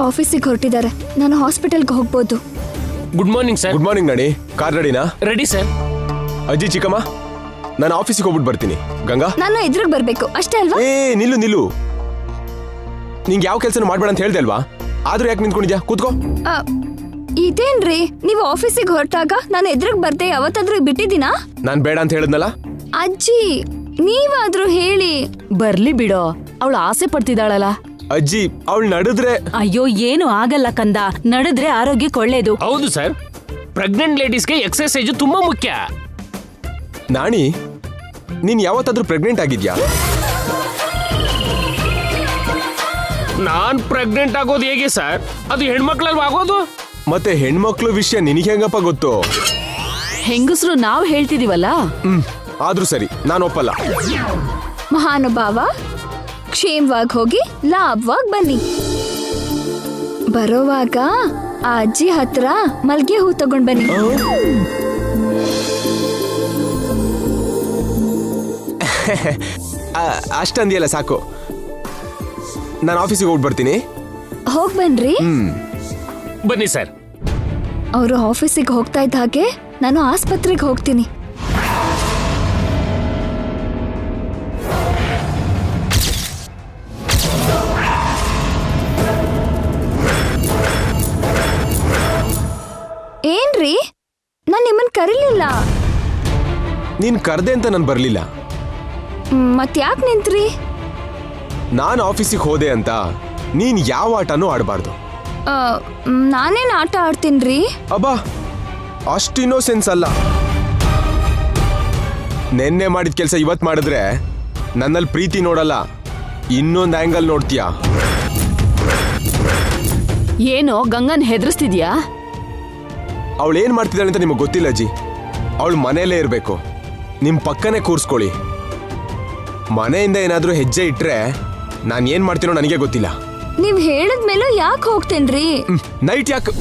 ಆಫೀಸಿಗೆ ಹೊರಟಿದ್ದಾರೆ. ನಾನು ಹಾಸ್ಪಿಟಲ್ಗೆ ಹೋಗ್ಬೋದು. Good morning sir. Good morning Nani. Car ರೆಡಿನಾ? Ready sir. ಅಜ್ಜಿ ಚಿಕ್ಕಮ್ಮ, ನಾನು ಆಫೀಸಿಗೆ ಹೋಗ್ಬಿಟ್ಟು ಬರ್ತೀನಿ. ಗಂಗಾ, ನಾನು ಎದುರಿಗೆ ಬರ್ಬೇಕು ಅಷ್ಟೇ ಅಲ್ವಾ? ನಿಲ್ಲು ನಿಲ್ಲು. ನಿಂಗೆ ಯಾವ ಕೆಲಸನೂ ಮಾಡ್ಬೇಡ ಅಂತ ಹೇಳ್ದೆ ಅಲ್ವಾ? ಆದ್ರೂ ಯಾಕೆ ನಿಂತ್ಕೊಂಡಿದ್ಯಾ? ಕೂತ್ಕೋ. ಇದೇನ್ರಿ, ನೀವು ಆಫೀಸಿಗೆ ಹೊರಟಾಗ ನಾನು ಎದುರಿಗೆ ಬರ್ದೆ ಯಾವತ್ತಾದ್ರೂ ಬಿಟ್ಟಿದ್ದೀನಾ? ನಾನ್ ಬೇಡ ಅಂತ ಹೇಳಿದ್ನಲ್ಲ. ಅಜ್ಜಿ, ನೀವಾದ್ರೂ ಹೇಳಿ. ಬರ್ಲಿ ಬಿಡೋ, ಅವಳು ಆಸೆ ಪಡ್ತಿದ್ದಾಳಲ್ಲ. ಅಜ್ಜಿ, ಅವಳು ನಡೆದ್ರೆ. ಅಯ್ಯೋ, ಏನು ಆಗಲ್ಲ ಕಂದ, ನಡೆದ್ರೆ ಆರೋಗ್ಯಕ್ಕೆ ಒಳ್ಳೇದು. ಹೌದು ಸರ್, ಪ್ರೆಗ್ನೆಂಟ್ ಲೇಡೀಸ್ಗೆ ಎಕ್ಸರ್ಸೈಜ್ ತುಂಬಾ ಮುಖ್ಯ. ನಾಣಿ, ನೀನ್ ಯಾವತ್ತಾದ್ರೂ ಪ್ರೆಗ್ನೆಂಟ್ ಆಗಿದ್ಯಾ? ನಾನ್ ಪ್ರೆಗ್ನೆಂಟ್ ಆಗೋದು ಹೇಗೆ ಸರ್? ಅದು ಹೆಣ್ಮಕ್ಳಲ್ವ ಆಗೋದು? ಮತ್ತೆ ಹೆಣ್ಮಕ್ಳು ವಿಷಯ ನಿನಗೆ ಹೆಂಗಪ್ಪ ಗೊತ್ತು? ಹೆಂಗಸರು ನಾವ್ ಹೇಳ್ತಿದೀವಲ್ಲ. ಆದ್ರೂ ಸರಿ, ನಾನು ಒಪ್ಪಲ್ಲ. ಮಹಾನುಭಾವ, ಕ್ಷೇಮವಾಗಿ ಹೋಗಿ ಲಾಭವಾಗಿ ಬನ್ನಿ. ಬರೋವಾಗ ಆ ಅಜ್ಜಿ ಹತ್ರ ಮಲ್ಗೆ ಹೂ ತಗೊಂಡ್ ಬನ್ನಿ. ಅಷ್ಟಂದಿಯಲ್ಲ ಸಾಕು. ನಾನು ಆಫೀಸಿಗೆ ಹೋಗಿ ಬರ್ತೀನಿ. ಹೋಗ್ ಬನ್ರಿ. ಬನ್ನಿ ಸರ್. ಅವರು ಆಫೀಸಿಗೆ ಹೋಗ್ತಾ ಇದ್ದ ಹಾಗೆ ನಾನು ಆಸ್ಪತ್ರೆಗೆ ಹೋಗ್ತೀನಿ. ಏನ್ರಿ, ನಾನ್ ನಿಮ್ಮನ್ ಕರೀಲಿಲ್ಲ. ನೀನ್ ಕರ್ದೆ ಅಂತ ನಾನು ಬರ್ಲಿಲ್ಲ. ಮತ್ಯಾಕ್ ನಿಂತ್ರಿ? ನಾನು ಆಫೀಸಿಗೆ ಹೋದೆ ಅಂತ ನೀನ್ ಯಾವ ಆಟನೂ ಆಡಬಾರ್ದು. ನಾನೇನ್ ಆಟ ಆಡ್ತೀನ್ರಿ? ಅಬ್ಬಾ, ಅಷ್ಟು ಇನ್ನೋಸೆನ್ಸ್ ಅಲ್ಲ. ನೆನ್ನೆ ಮಾಡಿದ ಕೆಲಸ ಇವತ್ ಮಾಡಿದ್ರೆ ನನ್ನಲ್ಲಿ ಪ್ರೀತಿ ನೋಡಲ್ಲ, ಇನ್ನೊಂದು ಆಂಗಲ್ ನೋಡ್ತೀಯ. ಏನೋ ಗಂಗನ್ ಹೆದರ್ಸ್ತಿದ್ಯಾ? ಅವಳು ಏನ್ ಮಾಡ್ತಿದ್ದಾಳೆ ಅಂತ ನಿಮಗೆ ಗೊತ್ತಿಲ್ಲ ಅಜ್ಜಿ. ಅವಳು ಮನೆಯಲ್ಲೇ ಇರಬೇಕು, ನಿಮ್ ಪಕ್ಕನೇ ಕೂರ್ಸ್ಕೊಳ್ಳಿ. ಮನೆಯಿಂದ ಏನಾದ್ರೂ ಹೆಜ್ಜೆ ಇಟ್ರೆ ನಾನು ಏನ್ ಮಾಡ್ತೀನೋ ನನಗೆ ಗೊತ್ತಿಲ್ಲ. ನೀವ್ ಹೇಳಿದ್ಮೇಲೂ ಯಾಕೆ ಹೋಗ್ತೇನ್ರಿ? ನೈಟ್ ಯಾಕೆ?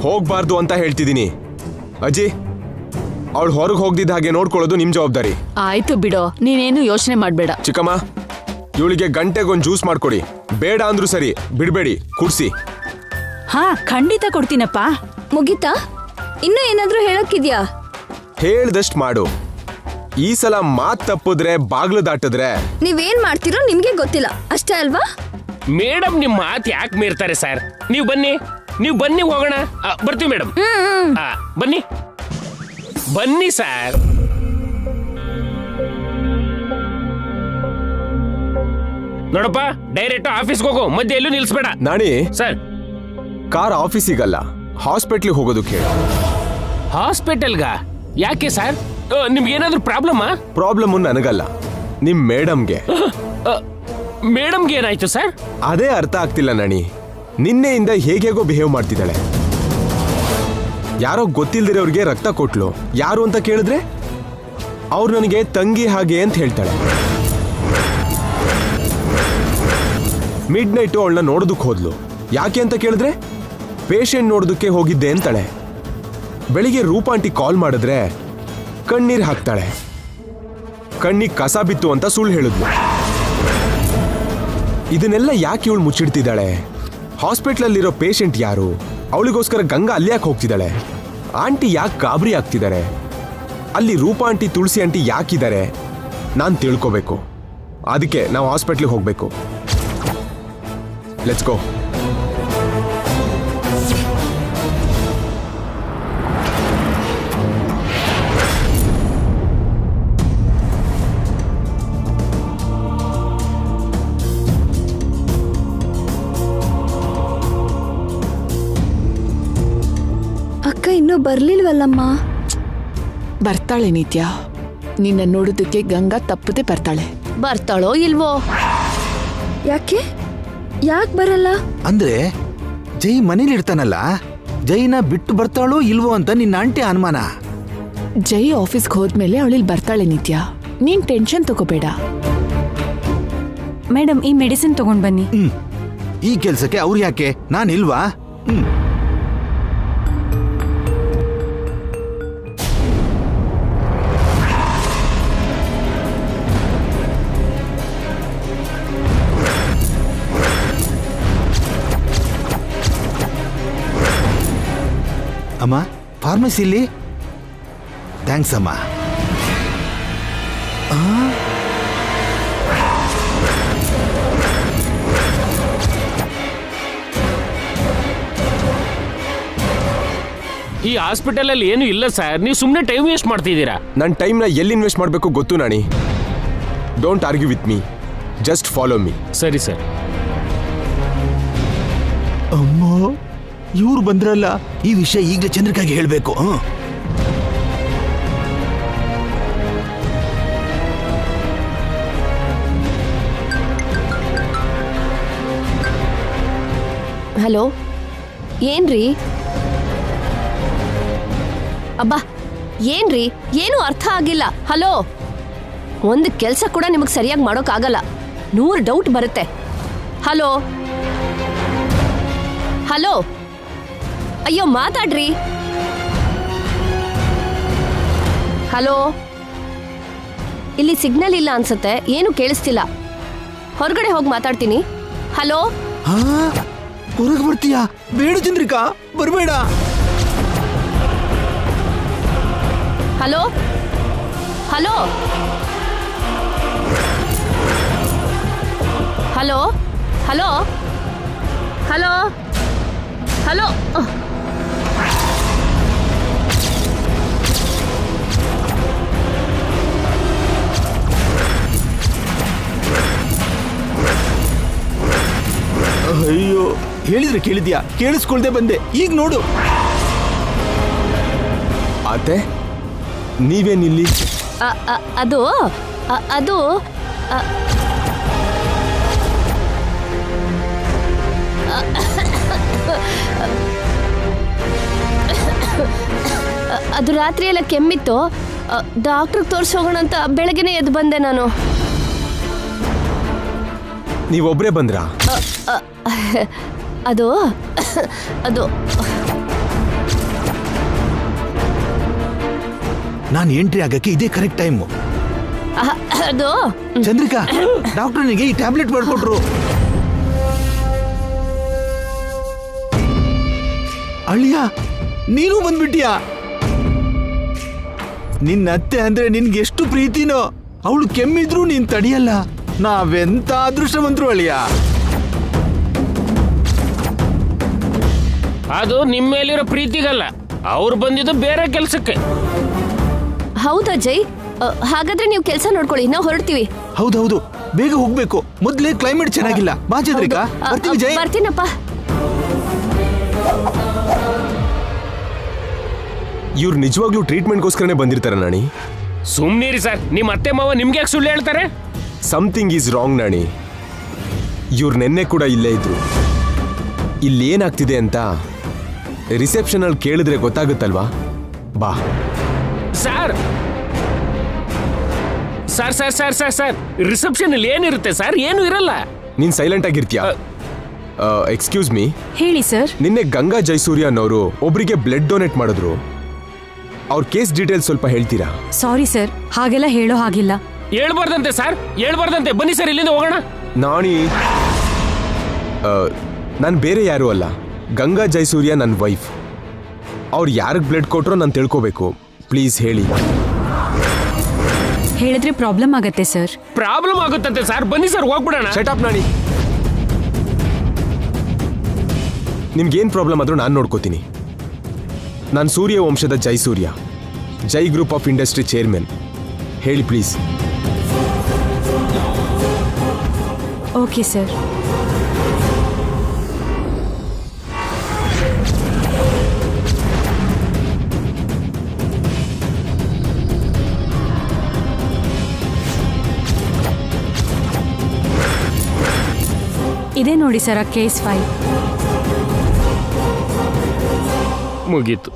ಹೋಗ್ಬಾರ್ದು ಅಂತ ಹೇಳ್ತಿದ್ದೀನಿ ಅಜ್ಜಿ. ಅವಳು ಹೊರಗೆ ಹೋಗ್ದಿದ್ದ ಹಾಗೆ ನೋಡ್ಕೊಳ್ಳೋದು ನಿಮ್ ಜವಾಬ್ದಾರಿ. ಆಯ್ತು ಬಿಡೋ, ನೀನೇನು ಯೋಚನೆ ಮಾಡ್ಬೇಡ. ಚಿಕ್ಕಮ್ಮ, ಇವಳಿಗೆ ಗಂಟೆಗೊಂದು ಜ್ಯೂಸ್ ಮಾಡ್ಕೊಡಿ. ಬೇಡ ಅಂದ್ರೂ ಸರಿ, ಬಿಡ್ಬೇಡಿ, ಕುಡ್ಸಿ. ಹಾ, ಖಂಡಿತ ಕೊಡ್ತೀನಪ್ಪ. ಮುಗಿತಾ? ಇನ್ನೂ ಏನಾದ್ರೂ ಹೇಳಕ್ಕಿದ್ಯಾ? ಹೇಳ್ದಷ್ಟು ಮಾಡು. ಈ ಸಲ ಮಾತ್ ತಪ್ಪಿದ್ರೆ, ಬಾಗ್ಲು ದಾಟಿದ್ರೆ ನೀವೇನ್ ಮಾಡ್ತೀರೋ ನಿಮ್ಗೆ ಗೊತ್ತಿಲ್ಲ ಅಷ್ಟೇ ಅಲ್ವಾ? ಮೇಡಮ್, ನಿಮ್ ಮಾತು ಯಾಕೆ ಮೀರ್ತಾರೆ ಸರ್? ನೀವು ಬನ್ನಿ, ಹೋಗೋಣ. ಬರ್ತೀವಿ ಮೇಡಮ್. ಬನ್ನಿ ಬನ್ನಿ ಸರ್. ನೋಡಪ್ಪ, ಡೈರೆಕ್ಟ್ ಆಫೀಸ್ಗೆ ಹೋಗು, ಮಧ್ಯೆ ಎಲ್ಲೂ ನಿಲ್ಸ್ಬೇಡ. ನಾಣಿ ಸರ್, ಕಾರ್ ಆಫೀಸಿಗಲ್ಲ, ಹಾಸ್ಪಿಟ್ಲಿಗೆ ಹೋಗೋದಕ್ಕೆ ಹೇಳು. ಹಾಸ್ಪಿಟಲ್ಗ? ಯಾಕೆ ಸರ್? ನಿಮ್ಗೆ ಏನಾದ್ರೂ ಪ್ರಾಬ್ಲಮ್ಮಾ? ಪ್ರಾಬ್ಲಮ್ ನನಗಲ್ಲ, ನಿಮ್ ಮೇಡಮ್ಗೆ. ಮೇಡಮ್ಗೆ ಏನಾಯ್ತು ಸರ್? ಅದೇ ಅರ್ಥ ಆಗ್ತಿಲ್ಲ ನಾಣಿ. ನಿನ್ನೆಯಿಂದ ಹೇಗೇಗೋ ಬಿಹೇವ್ ಮಾಡ್ತಿದ್ದಾಳೆ. ಯಾರೋ ಗೊತ್ತಿಲ್ದಿರೋರ್ಗೆ ರಕ್ತ ಕೊಟ್ಲು. ಯಾರು ಅಂತ ಕೇಳಿದ್ರೆ ಅವ್ರು ನನಗೆ ತಂಗಿ ಹಾಗೆ ಅಂತ ಹೇಳ್ತಾಳೆ. ಮಿಡ್ ನೈಟು ಅವಳನ್ನ ನೋಡೋದಕ್ಕೆ ಹೋದ್ಲು. ಯಾಕೆ ಅಂತ ಕೇಳಿದ್ರೆ ಪೇಷಂಟ್ ನೋಡೋದಕ್ಕೆ ಹೋಗಿದ್ದೆ ಅಂತಾಳೆ. ಬೆಳಿಗ್ಗೆ ರೂಪಾಂಟಿ ಕಾಲ್ ಮಾಡಿದ್ರೆ ಕಣ್ಣೀರ್ ಹಾಕ್ತಾಳೆ. ಕಣ್ಣಿಗೆ ಕಸ ಬಿತ್ತು ಅಂತ ಸುಳ್ಳು ಹೇಳಿದ್ಲು. ಇದನ್ನೆಲ್ಲ ಯಾಕೆ ಇವಳು ಮುಚ್ಚಿಡ್ತಿದ್ದಾಳೆ? ಹಾಸ್ಪಿಟ್ಲಲ್ಲಿರೋ ಪೇಷಂಟ್ ಯಾರು? ಅವಳಿಗೋಸ್ಕರ ಗಂಗಾ ಅಲ್ಲಿ ಯಾಕೆ ಹೋಗ್ತಿದ್ದಾಳೆ? ಆಂಟಿ ಯಾಕೆ ಗಾಬರಿ ಆಗ್ತಿದ್ದಾರೆ? ಅಲ್ಲಿ ರೂಪಾ ಆಂಟಿ, ತುಳಸಿ ಆಂಟಿ ಯಾಕಿದ್ದಾರೆ? ನಾನು ತಿಳ್ಕೋಬೇಕು. ಅದಕ್ಕೆ ನಾವು ಹಾಸ್ಪಿಟ್ಲಿಗೆ ಹೋಗ್ಬೇಕು. Let's go. ಅಕ್ಕ ಇನ್ನೂ ಬರ್ಲಿಲ್ವಲ್ಲಮ್ಮ? ಬರ್ತಾಳೆ ನಿತ್ಯ. ನಿನ್ನ ನೋಡೋದಕ್ಕೆ ಗಂಗಾ ತಪ್ಪದೆ ಬರ್ತಾಳೆ. ಬರ್ತಾಳೋ ಇಲ್ವೋ? ಯಾಕೆ ಬರಲ್ಲ? ಅಂದ್ರೆ ಜೈ ಮನೇಲಿ ಇರ್ತಾನಲ್ಲ, ಜೈನ ಬಿಟ್ಟು ಬರ್ತಾಳೋ ಇಲ್ವೋ ಅಂತ ನಿನ್ನ ಆಂಟಿ ಅನುಮಾನ. ಜೈ ಆಫೀಸ್ಗೆ ಹೋದ್ಮೇಲೆ ಅವಳಿಲ್ ಬರ್ತಾಳೆ ನಿತ್ಯ, ನೀನ್ ಟೆನ್ಷನ್ ತಗೋಬೇಡ. ಮೇಡಮ್, ಈ ಮೆಡಿಸಿನ್ ತಗೊಂಡ್ ಬನ್ನಿ. ಈ ಕೆಲ್ಸಕ್ಕೆ ಅವ್ರು ಯಾಕೆ? ನಾನಿಲ್ವಾ? ಅಮ್ಮ ಫಾರ್ಮಸಿಲಿ ಥ್ಯಾಂಕ್ಸ್ ಅಮ್ಮ. ಈ ಹಾಸ್ಪಿಟಲ್ ಅಲ್ಲಿ ಏನು ಇಲ್ಲ ಸರ್, ನೀವು ಸುಮ್ಮನೆ ಟೈಮ್ ವೇಸ್ಟ್ ಮಾಡ್ತಿದ್ದೀರಾ. ನನ್ನ ಟೈಮ್ನ ಎಲ್ಲಿ ಇನ್ವೆಸ್ಟ್ ಮಾಡಬೇಕು ಗೊತ್ತು Nani. Don't argue with me, just follow me. ಸರಿ ಸರ್. ಅಮ್ಮ ಇವ್ರು ಬಂದ್ರಲ್ಲ, ಈ ವಿಷಯ ಈಗಲೇ ಚಂದ್ರಿಕಾಗೆ ಹೇಳ್ಬೇಕು. ಹಲೋ, ಏನ್ರಿ? ಅಬ್ಬಾ ಏನ್ರಿ, ಏನು ಅರ್ಥ ಆಗಿಲ್ಲ. ಹಲೋ, ಒಂದು ಕೆಲಸ ಕೂಡ ನಿಮಗೆ ಸರಿಯಾಗಿ ಮಾಡೋಕ್ಕಾಗಲ್ಲ, 100 ಡೌಟ್ ಬರುತ್ತೆ. ಹಲೋ ಹಲೋ, ಅಯ್ಯೋ ಮಾತಾಡ್ರಿ. ಹಲೋ, ಇಲ್ಲಿ ಸಿಗ್ನಲ್ ಇಲ್ಲ ಅನ್ಸುತ್ತೆ, ಏನು ಕೇಳಿಸ್ತಿಲ್ಲ. ಹೊರಗಡೆ ಹೋಗಿ ಮಾತಾಡ್ತೀನಿ. ಹಲೋ, ಹೊರಗೆ ಬರ್ತೀಯಾ? ಬೇಡ ಚಂದ್ರಿಕಾ, ಬರಬೇಡ. Hello hello hello hello hello hello. ಅಯ್ಯೋ, ಹೇಳಿದ್ರೆ ಕೇಳಿದ್ಯಾ? ಕೇಳಿಸ್ಕೊಳ್ದೆ ಬಂದೆ, ಈಗ ನೋಡು. ಆತೆ ನೀವೇನಿಲ್ಲಿ? ಅದು ಅದು ಅದು ರಾತ್ರಿ ಎಲ್ಲ ಕೆಮ್ಮಿತ್ತು, ಡಾಕ್ಟ್ರಿಗೆ ತೋರಿಸೋಗೋಣ ಅಂತ ಬೆಳಗ್ಗೆನೆ ಎದ್ದು ಬಂದೆ ನಾನು. ನೀವೊಬ್ರೇ ಬಂದ್ರಾ? ಅದು ಅದು ನಾನು ಎಂಟ್ರಿ ಆಗಕ್ಕೆ ಇದೇ ಕರೆಕ್ಟ್ ಟೈಮು. ಅದು ಚಂದ್ರಿಕಾ, ಡಾಕ್ಟರ್ನಿಗೆ ಈ ಟ್ಯಾಬ್ಲೆಟ್ ಬರ್ಕೊಟ್ರು. ಅಳಿಯ, ನೀನು ಬಂದ್ಬಿಟ್ಟಿಯಾ? ನಿನ್ನ ಅತ್ತೆ ಅಂದ್ರೆ ನಿನ್ಗೆ ಎಷ್ಟು ಪ್ರೀತಿನೋ. ಅವಳು ಕೆಮ್ಮಿದ್ರು ನೀನ್ ತಡಿಯಲ್ಲ. ನಾವೆಂತ ಅದೃಷ್ಟವಂತರು ಅಳಿಯ. ಅದು ನಿಮ್ಮ ಮೇಲಿರೋ ಪ್ರೀತಿಗಲ್ಲ, ಅವ್ರು ಬಂದಿದ್ದು ಬೇರೆ ಕೆಲಸಕ್ಕೆ. ಹೌದಾ ಜೈ? ಹಾಗಾದ್ರೆ ನೀವು ಕೆಲಸ ನೋಡ್ಕೊಳ್ಳಿ, ನಾವು ಹೊರಡ್ತೀವಿ. ಹೌದೌದು, ಬೇಗ ಹೋಗ್ಬೇಕು. ಮೊದ್ಲೇ ಕ್ಲೈಮೇಟ್ ಚೆನ್ನಾಗಿಲ್ಲ. ಬಾ ಚಂದ್ರಿಕಾ, ಬರ್ತೀವಿ ಜೈ. ಬರ್ತೀನಪ್ಪ. ಇವ್ರು ನಿಜವಾಗ್ಲೂ ಟ್ರೀಟ್ಮೆಂಟ್ಗೋಸ್ಕರನೇ ಬಂದಿರ್ತಾರೆ ನಾಣಿ. ಸುಮ್ನಿರಿ ಸರ್, ನಿಮ್ಮ ಅತ್ತೆ ಮಾವ ನಿಮ್ಗೆ ಯಾಕೆ ಸುಳ್ಳು ಹೇಳ್ತಾರೆ? Something is wrong Nani. ಇವ್ರು ನೆನ್ನೆ ಕೂಡ ಇಲ್ಲೇ ಇದ್ರು. ಇಲ್ಲೇನಾಗ್ತಿದೆ ಅಂತ ರಿಸೆಪ್ಷನ್ ಅಲ್ಲಿ ಕೇಳಿದ್ರೆ ಗೊತ್ತಾಗುತ್ತಲ್ವಾ? ಬಾ. Sir sir sir sir sir sir reception ಅಲ್ಲಿ ಏನಿರುತ್ತೆ ಸರ್? ಏನು ಇರಲ್ಲ. ನೀನ್ ಸೈಲೆಂಟ್ ಆಗಿರ್ತೀಯ? Excuse me. ಹೇಳಿ ಸರ್. ನಿನ್ನೆ ಗಂಗಾ ಜಯಸೂರ್ಯ ಅನ್ನೋರು ಒಬ್ರಿಗೆ ಬ್ಲಡ್ ಡೊನೇಟ್ ಮಾಡಿದ್ರು. ಅವ್ರ ಕೇಸ್ ಡೀಟೇಲ್ಸ್ ಸ್ವಲ್ಪ ಹೇಳ್ತೀರಾ? ಸಾರಿ ಸರ್, ಹಾಗೆಲ್ಲ ಹೇಳೋ ಹಾಗಿಲ್ಲ. ಹೇಳ್ಬಾರ್ದಂತೆ ಸರ್, ಹೇಳ್ಬಾರ್ದಂತೆ. ಬನ್ನಿ ಸರ್, ಇಲ್ಲಿಂದ ಹೋಗೋಣ. ನಾಣಿ, ನಾನು ಬೇರೆ ಯಾರು ಅಲ್ಲ, ಗಂಗಾ ಜಯಸೂರ್ಯ ನನ್ನ ವೈಫ್. ಅವ್ರು ಯಾರಿಗೆ ಬ್ಲಡ್ ಕೊಟ್ರೋ ನಾನು ತಿಳ್ಕೋಬೇಕು. ಪ್ಲೀಸ್ ಹೇಳಿ. ಹೇಳಿದ್ರೆ ಪ್ರಾಬ್ಲಮ್ ಆಗತ್ತೆ ಸರ್. ಪ್ರಾಬ್ಲಮ್ ಆಗುತ್ತಂತೆ ಸರ್. ಬನ್ನಿ ಸರ್, ಹೋಗ್ಬಿಡೋಣ. Shut up Nani. ನಿಮ್ಗೇನು ಪ್ರಾಬ್ಲಮ್ ಆದ್ರೂ ನಾನು ನೋಡ್ಕೋತೀನಿ. ನಾನು ಸೂರ್ಯ ವಂಶದ Jayasurya, Jai group of industry chairman. ಹೇಳಿ ಪ್ಲೀಸ್. Okay sir. ಇದೇ ನೋಡಿ ಸರ್ ಆ ಕೇಸ್ ಫೈಲ್. ಮುಗೀತು.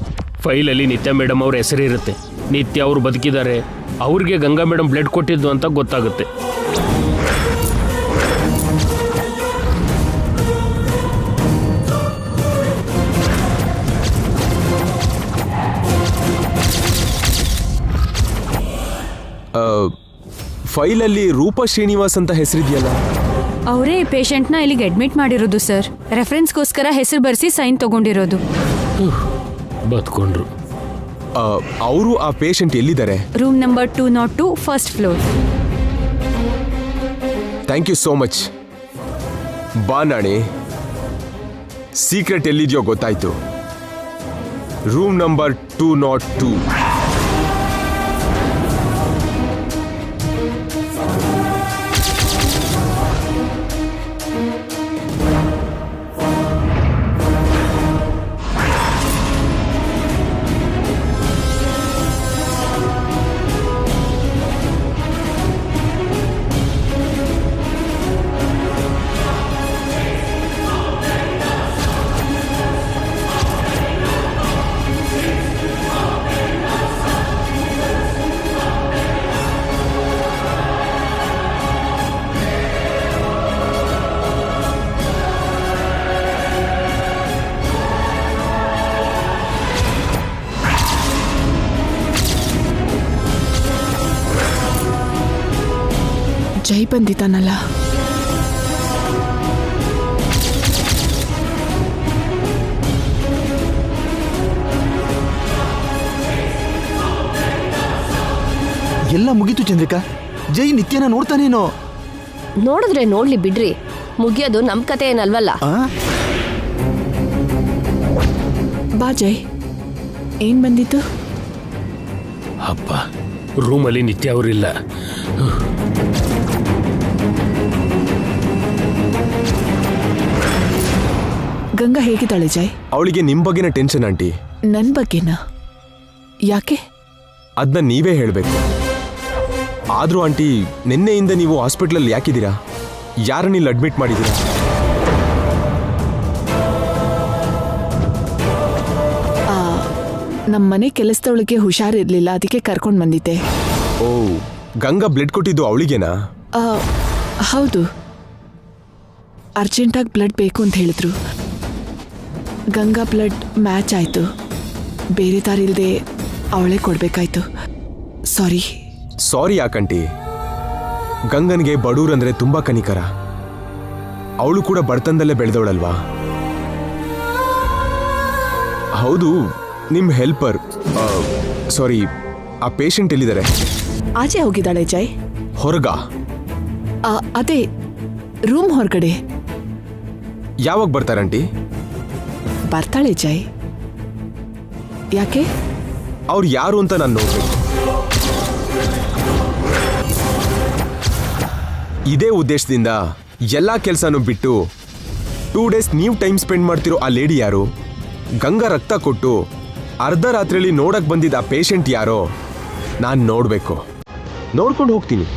ಫೈಲಲ್ಲಿ ನಿತ್ಯ ಮೇಡಮ್ ಅವ್ರ ಹೆಸರಿರುತ್ತೆ. ನಿತ್ಯ ಅವರು ಬದುಕಿದ್ದಾರೆ, ಅವ್ರಿಗೆ ಗಂಗಾ ಮೇಡಮ್ ಬ್ಲಡ್ ಕೊಟ್ಟಿದ್ದು ಅಂತ ಗೊತ್ತಾಗುತ್ತೆ. ಫೈಲಲ್ಲಿ ರೂಪಾ ಶ್ರೀನಿವಾಸ್ ಅಂತ ಹೆಸರಿದೆಯಲ್ಲ? ಅವರೇ ಪೇಷಂಟ್ನ ಇಲ್ಲಿಗೆ ಅಡ್ಮಿಟ್ ಮಾಡಿರೋದು ಸರ್. ರೆಫರೆನ್ಸ್ಗೋಸ್ಕರ ಹೆಸರು ಬರೆಸಿ ಸೈನ್ ತಗೊಂಡಿರೋದು. ಬದ್ಕೊಂಡ್ರು. ಅವರು ಆ ಪೇಷಂಟ್ ಎಲ್ಲಿದ್ದಾರೆ? Room number 202 first floor. Thank you so much. ಬಾ ನಾಣಿ, ಸೀಕ್ರೆಟ್ ಎಲ್ಲಿದೆಯೋ ಗೊತ್ತಾಯ್ತು. Room number 202. ಜೈ ಬಂದಿದ್ದಾನಲ್ಲ. ಎಲ್ಲ ಮುಗೀತು ಚಂದ್ರಿಕಾ. ಜೈ ನಿತ್ಯನ ನೋಡ್ತಾನೇನೋ. ನೋಡಿದ್ರೆ ನೋಡ್ಲಿ ಬಿಡ್ರಿ, ಮುಗಿಯೋದು ನಮ್ ಕತೆ ಏನಲ್ವಲ್ಲ. ಬಾ ಜೈ, ಏನ್ ಬಂದಿತ್ತು? ಅಪ್ಪ, ರೂಮಲ್ಲಿ ನಿತ್ಯ ಅವರಿಲ್ಲ. ಗಂಗಾ ಹೇಗಿದ್ದಾಳೆ ಜೈ? ಅವಳಿಗೆ ನಿಮ್ ಬಗ್ಗೆನ ಟೆನ್ಷನ್ ಆಂಟಿ. ನನ್ ಬಗ್ಗೆನಾ? ಯಾಕೆ? ಅದನ್ನ ನೀವೇ ಹೇಳ್ಬೇಕು. ಆದ್ರೂ ಆಂಟಿ, ನಿನ್ನೆಯಿಂದ ನೀವು ಹಾಸ್ಪಿಟ್ಲಲ್ಲಿ ಯಾಕಿದ್ದೀರಾ? ಯಾರನ್ನ ಇಲ್ಲಿ ಅಡ್ಮಿಟ್ ಮಾಡಿದ್ದೀರಾ? ನಮ್ಮ ಮನೆ ಕೆಲಸದವಳಿಗೆ ಹುಷಾರಿರ್ಲಿಲ್ಲ, ಅದಕ್ಕೆ ಕರ್ಕೊಂಡು ಬಂದಿದ್ದೆ. ಓ, ಗಂಗಾ ಬ್ಲಡ್ ಕೊಟ್ಟಿದ್ದು ಅವಳಿಗೇನಾ? ಹೌದು, ಅರ್ಜೆಂಟಾಗಿ ಬ್ಲಡ್ ಬೇಕು ಅಂತ ಹೇಳಿದ್ರು. ಗಂಗಾ ಬ್ಲಡ್ ಮ್ಯಾಚ್ ಆಯಿತು. ಬೇರೆ ದಾರಿ ಇಲ್ಲದೆ ಅವಳೇ ಕೊಡಬೇಕಾಯ್ತು. ಸಾರಿ ಯಾಕಂಟಿ? ಗಂಗನ್ಗೆ ಬಡೂರಂದ್ರೆ ತುಂಬಾ ಕನಿಕರ. ಅವಳು ಕೂಡ ಬಡತನದಲ್ಲೇ ಬೆಳೆದವಳಲ್ವಾ? ಹೌದು, ನಿಮ್ ಹೆಲ್ಪರ್, ಸಾರಿ, ಆ ಪೇಷಂಟ್ ಎಲ್ಲಿದ್ದಾರೆ? ಆಚೆ ಹೋಗಿದ್ದಾಳೆ ಜೈ. ಹೊರಗ? ಅದೇ ರೂಮ್ ಹೊರಗಡೆ. ಯಾವಾಗ ಬರ್ತಾರಂಟಿ? ಬರ್ತಾಳೆ ಜೈ. ಯಾಕೆ? ಅವ್ರು ಯಾರು ಅಂತ ನಾನು ನೋಡ್ಬೇಕು. ಇದೇ ಉದ್ದೇಶದಿಂದ ಎಲ್ಲಾ ಕೆಲಸನೂ ಬಿಟ್ಟು 2 days ನೀವು ಟೈಮ್ ಸ್ಪೆಂಡ್ ಮಾಡ್ತಿರೋ ಆ ಲೇಡಿ ಯಾರು? ಗಂಗಾ ರಕ್ತ ಕೊಟ್ಟು ಅರ್ಧ ರಾತ್ರಿಯಲ್ಲಿ ನೋಡಕ್ ಬಂದಿದ್ದ ಆ ಪೇಷಂಟ್ ಯಾರೋ ನಾನು ನೋಡ್ಬೇಕು. ನೋಡ್ಕೊಂಡು ಹೋಗ್ತೀನಿ.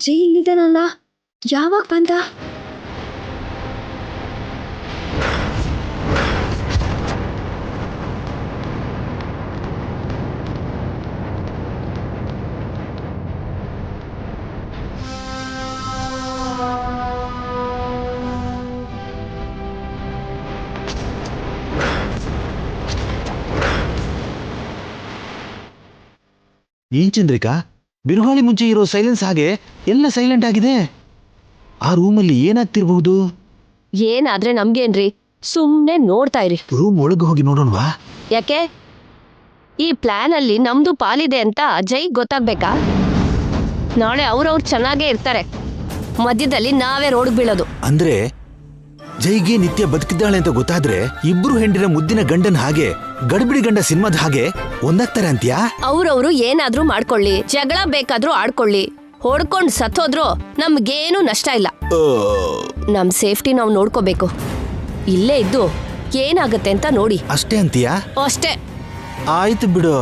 ಜೈ ಇಲ್ಲಿದ್ದಾನಲ್ಲ, ಯಾವಾಗ ಬಂದ? ಏನ್ ಚಂದ್ರಿಕಾ, ಬಿರುಗಾಳಿ ಮುಂಚೆ ಇರೋ ಸೈಲೆನ್ಸ್ ಹಾಗೆ ಎಲ್ಲ ಸೈಲೆಂಟ್ ಆಗಿದೆ. ಆ ರೂಮಲ್ಲಿ ಏನಾಗ್ತಿರ್ಬಹುದು? ಏನಾದ್ರೆ ನಮ್ಗೇನ್ರಿ, ಸುಮ್ನೆ ನೋಡ್ತಾ ಇರಿ. ರೂಮ್ ಒಳಗೆ ಹೋಗಿ ನೋಡೋಣವಾ? ಯಾಕೆ? ಈ ಪ್ಲಾನ್ ಅಲ್ಲಿ ನಮ್ದು ಪಾಲಿದೆ ಅಂತ ಜೈ ಗೊತ್ತಾಗ್ಬೇಕಾ? ನಾಳೆ ಅವ್ರವ್ರು ಚೆನ್ನಾಗೇ ಇರ್ತಾರೆ, ಮಧ್ಯದಲ್ಲಿ ನಾವೇ ರೋಡ್ ಬೀಳೋದು. ಅಂದ್ರೆ ಜೈಗೆ ನಿತ್ಯ ಬದುಕಿದ್ದಾಳೆ ಅಂತ ಗೊತ್ತಾದ್ರೆ ಇಬ್ರು ಹೆಂಡಿರ ಮುದ್ದಿನ ಗಂಡನ ಹಾಗೆ ಗಡ್ಬಿಡಿ ಗಂಡ ಸಿನಿಮಾದ ಹಾಗೆ ಒಂದಾಗ್ತಾರೆ ಅಂತ್ಯಾ? ಅವ್ರವ್ರು ಏನಾದ್ರೂ ಮಾಡ್ಕೊಳ್ಳಿ, ಜಗಳ ಬೇಕಾದ್ರೂ ಆಡ್ಕೊಳ್ಳಿ, ಹೊಡ್ಕೊಂಡ್ ಸತ್ತೋದ್ರು ನಮ್ಗೇನು ನಷ್ಟ ಇಲ್ಲ. ನಮ್ ಸೇಫ್ಟಿ ನಾವು ನೋಡ್ಕೋಬೇಕು. ಇಲ್ಲೇ ಇದ್ದು ಏನಾಗತ್ತೆ ಅಂತ ನೋಡಿ. ಅಷ್ಟೇ ಅಂತೀಯಾ? ಅಷ್ಟೇ. ಆಯ್ತು ಬಿಡು.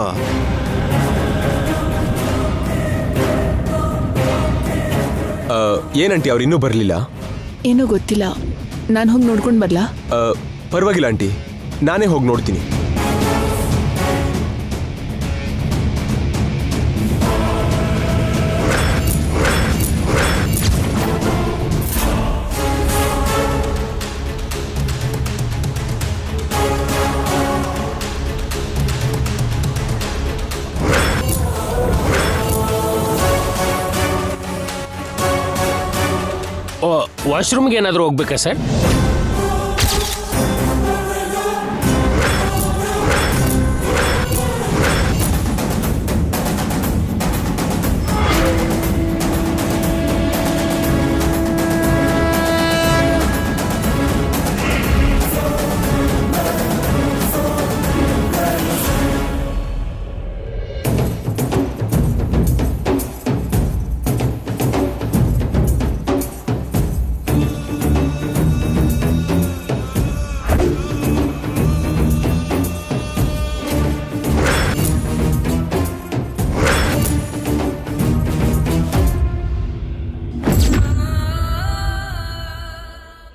ಏನಂಟಿ ಅವ್ರು ಇನ್ನೂ ಬರಲಿಲ್ಲ? ಏನೋ ಗೊತ್ತಿಲ್ಲ, ನಾನು ಹೋಗಿ ನೋಡ್ಕೊಂಡು ಬರ್ಲಾ? ಪರವಾಗಿಲ್ಲ ಆಂಟಿ, ನಾನೇ ಹೋಗಿ ನೋಡ್ತೀನಿ. ವಾಶ್ರೂಮ್ಗೆ ಏನಾದರೂ ಹೋಗ್ಬೇಕಾ ಸರ್?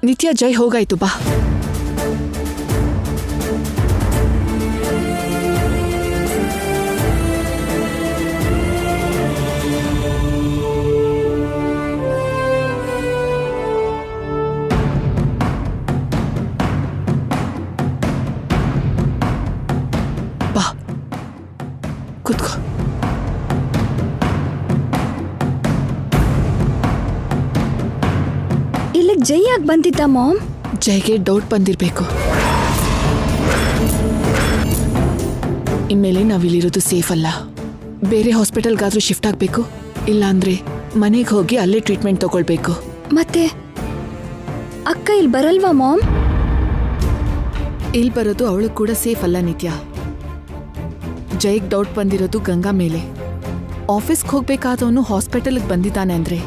ನಿತ್ಯ, ಜೈ ಹೋಗಾಯ್ತು, ಬಾ. ಬಾ, ಕೂತ್ಕೋ. ಇಲ್ಲಿಗೆ ಜೈ ಯಾಕೆ ಬಂದಿದ್ದ ಮಾಮ್? ಜೈಗೆ ಡೌಟ್ ಬಂದಿರಬೇಕು. ಇನ್ಮೇಲೆ ನಾವಿಲ್ಲಿರೋದು ಸೇಫ್ ಅಲ್ಲ. ಬೇರೆ ಹಾಸ್ಪಿಟಲ್ಗಾದ್ರೂ ಶಿಫ್ಟ್ ಆಗಬೇಕು, ಇಲ್ಲಾಂದ್ರೆ ಮನೆಗೆ ಹೋಗಿ ಅಲ್ಲೇ ಟ್ರೀಟ್ಮೆಂಟ್ ತಗೊಳ್ಬೇಕು. ಮತ್ತೆ ಅಕ್ಕ ಇಲ್ಲಿ ಬರಲ್ವಾ ಮಾಮ್? ಇಲ್ಲಿ ಬರೋದು ಅವಳು ಕೂಡ ಸೇಫ್ ಅಲ್ಲ ನಿತ್ಯ. ಜೈಗೆ ಡೌಟ್ ಬಂದಿರೋದು ಗಂಗಾ ಮೇಲೆ. ಆಫೀಸ್ಗೆ ಹೋಗ್ಬೇಕಾದವನು ಹಾಸ್ಪಿಟಲ್ಗೆ ಬಂದಿದ್ದಾನೆ ಅಂದ್ರೆ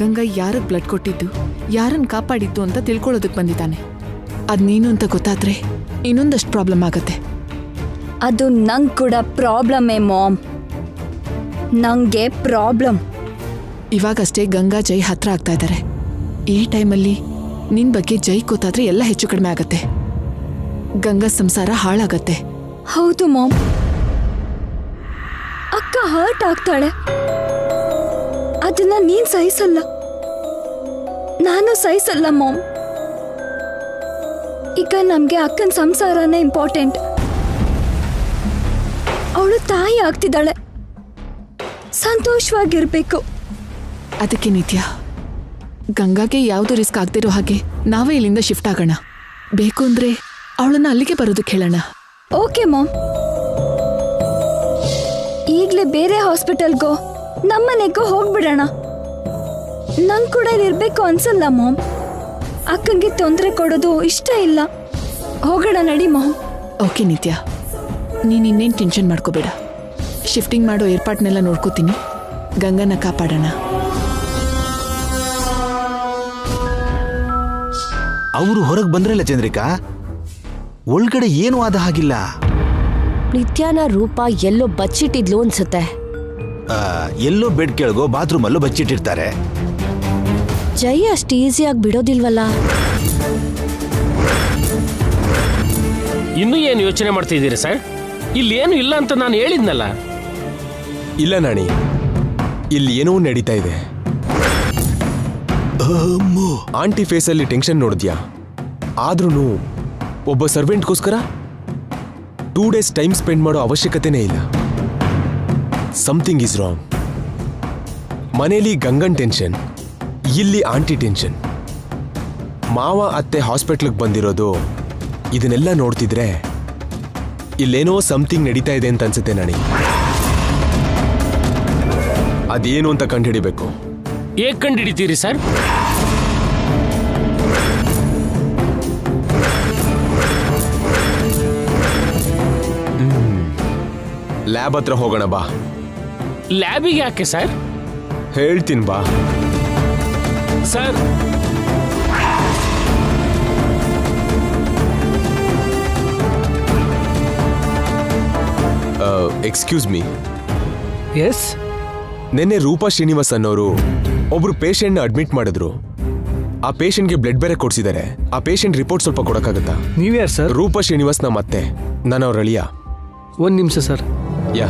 ಗಂಗಾ ಯಾರಿಗೆ ಬ್ಲಡ್ ಕೊಟ್ಟಿದ್ದು, ಯಾರನ್ನು ಕಾಪಾಡಿದ್ದು ಅಂತ ತಿಳ್ಕೊಳ್ಳೋದಕ್ಕೆ ಬಂದಿದ್ದಾನೆ. ಅದು ನೀನು ಅಂತ ಗೊತ್ತಾದ್ರೆ ಇನ್ನೊಂದಷ್ಟು ಪ್ರಾಬ್ಲಮ್ ಆಗತ್ತೆ. ಅದು ನಂಗೆ ಕೂಡ ಪ್ರಾಬ್ಲಮ್ಮೇ ಮಾಮ್, ನಂಗೆ ಪ್ರಾಬ್ಲಮ್. ಇವಾಗಷ್ಟೇ ಗಂಗಾ ಜೈ ಹತ್ರ ಆಗ್ತಾ ಇದ್ದಾರೆ. ಈ ಟೈಮಲ್ಲಿ ನಿನ್ ಬಗ್ಗೆ ಜೈ ಗೊತ್ತಾದ್ರೆ ಎಲ್ಲ ಹೆಚ್ಚು ಕಡಿಮೆ ಆಗತ್ತೆ. ಗಂಗಾ ಸಂಸಾರ ಹಾಳಾಗತ್ತೆ. ಹೌದು ಮಾಮ್, ಅಕ್ಕ ಹರ್ಟ್ ಆಗ್ತಾಳೆ. ಅದನ್ನ ನೀನ್ ಸಹಿಸಲ್ಲ, ನಾನು ಸಹಿಸಲ್ಲ ಮಾಮ್. ಈಗ ನಮ್ಗೆ ಅಕ್ಕನ ಸಂಸಾರನೇ ಇಂಪಾರ್ಟೆಂಟ್. ಅವಳು ತಾಯಿ ಆಗ್ತಿದ್ದಾಳೆ, ಸಂತೋಷವಾಗಿರ್ಬೇಕು. ಅದಕ್ಕೆ ನಿತ್ಯ, ಗಂಗಾಗೆ ಯಾವುದು ರಿಸ್ಕ್ ಆಗ್ತಿರೋ ಹಾಗೆ ನಾವೇ ಇಲ್ಲಿಂದ ಶಿಫ್ಟ್ ಆಗೋಣ. ಬೇಕು ಅಂದ್ರೆ ಅವಳನ್ನ ಅಲ್ಲಿಗೆ ಬರೋದಕ್ಕೆ ಹೇಳೋಣ. ಓಕೆ ಮಾಮ್, ಈಗಲೇ ಬೇರೆ ಹಾಸ್ಪಿಟಲ್ಗೋ ನಮ್ಮನೆಗೋ ಹೋಗ್ಬಿಡೋಣ. ನಂಗೆ ಕೂಡ ಇಲ್ಲಿರ್ಬೇಕು ಅನ್ಸಲ್ಲ ಮಾಮ್. ಅಕ್ಕಂಗೆ ತೊಂದರೆ ಕೊಡೋದು ಇಷ್ಟ ಇಲ್ಲ. ಹೋಗೋಣ ನಡಿ ಮಾಮ್. ಓಕೆ ನಿತ್ಯ, ನೀನು ಇನ್ನೇನು ಟೆನ್ಷನ್ ಮಾಡ್ಕೋಬೇಡ. ಶಿಫ್ಟಿಂಗ್ ಮಾಡೋ ಏರ್ಪಾಟ್ನೆಲ್ಲ ನೋಡ್ಕೋತೀನಿ. ಗಂಗನ ಕಾಪಾಡೋಣ. ಅವರು ಹೊರಗೆ ಬಂದ್ರಲ್ಲ ಚಂದ್ರಿಕಾ, ಒಳಗಡೆ ಏನು ಆದ ಹಾಗಿಲ್ಲ. ನಿತ್ಯಾನ ರೂಪ ಎಲ್ಲೋ ಬಚ್ಚಿಟ್ಟಿದ್ಲು ಅನ್ಸುತ್ತೆ. ಎಲ್ಲೋ ಬೆಡ್ ಕೆಳಗೋ ಬಾತ್ರೂಮಲ್ಲೋ ಬಚ್ಚಿಟ್ಟಿರ್ತಾರೆ. ಜೈ ಅಷ್ಟು ಈಸಿಯಾಗಿ ಬಿಡೋದಿಲ್ವಲ್ಲ. ಇನ್ನೂ ಏನು ಯೋಚನೆ ಮಾಡ್ತಿದ್ದೀರಿ ಸರ್? ಇಲ್ಲೇನು ಇಲ್ಲ ಅಂತ ನಾನು ಹೇಳಿದ್ನಲ್ಲ. ಇಲ್ಲ ನಾಣಿ, ಇಲ್ಲಿ ಏನೋ ನಡೀತಾ ಇದೆ. ಆಂಟಿ ಫೇಸಲ್ಲಿ ಟೆನ್ಷನ್ ನೋಡಿದ್ಯಾ? ಆದ್ರೂ ಒಬ್ಬ ಸರ್ವೆಂಟ್ಗೋಸ್ಕರ 2 days ಟೈಮ್ ಸ್ಪೆಂಡ್ ಮಾಡೋ ಅವಶ್ಯಕತೆನೇ ಇಲ್ಲ. Something is wrong. ಮನೇಲಿ ಗಂಗನ್ ಟೆನ್ಷನ್, ಇಲ್ಲಿ ಆಂಟಿ ಟೆನ್ಷನ್. ಮಾವ ಅತ್ತೆ ಹಾಸ್ಪಿಟ್ಲಿಗೆ ಬಂದಿರೋದು ಇದನ್ನೆಲ್ಲ ನೋಡ್ತಿದ್ರೆ ಇಲ್ಲೇನೋ ಸಮಥಿಂಗ್ ನಡೀತಾ ಇದೆ ಅಂತ ಅನ್ಸುತ್ತೆ ನನಗೆ. ಅದೇನು ಅಂತ ಕಂಡುಹಿಡಿಬೇಕು. ಹೇಗೆ ಕಂಡುಹಿಡಿತೀರಿ ಸರ್? ಲ್ಯಾಬ್ ಹತ್ರ ಹೋಗೋಣ ಬಾ. ಲ್ಯಾಬಿಗೆ ಯಾಕೆ ಸರ್? ಹೇಳ್ತೀನಿ ಬಾ. Sir, excuse me. ಎಸ್, ನಿನ್ನೆ ರೂಪಾ ಶ್ರೀನಿವಾಸ್ ಅನ್ನೋರು ಒಬ್ರು ಪೇಷಂಟ್ನ ಅಡ್ಮಿಟ್ ಮಾಡಿದ್ರು. ಆ ಪೇಷಂಟ್ಗೆ ಬ್ಲಡ್ ಬೇರೆ ಕೊಡ್ಸಿದ್ದಾರೆ. ಆ ಪೇಷಂಟ್ ರಿಪೋರ್ಟ್ ಸ್ವಲ್ಪ ಕೊಡಕ್ಕಾಗತ್ತಾ? ನೀವ್ಯಾರು ಸರ್? ರೂಪಾ ಶ್ರೀನಿವಾಸ್ ನಮ್ಮ ಅತ್ತೆ, ನಾನು ಅವ್ರ ಅಳಿಯ. ಒಂದು ನಿಮಿಷ ಸರ್. ಯಾ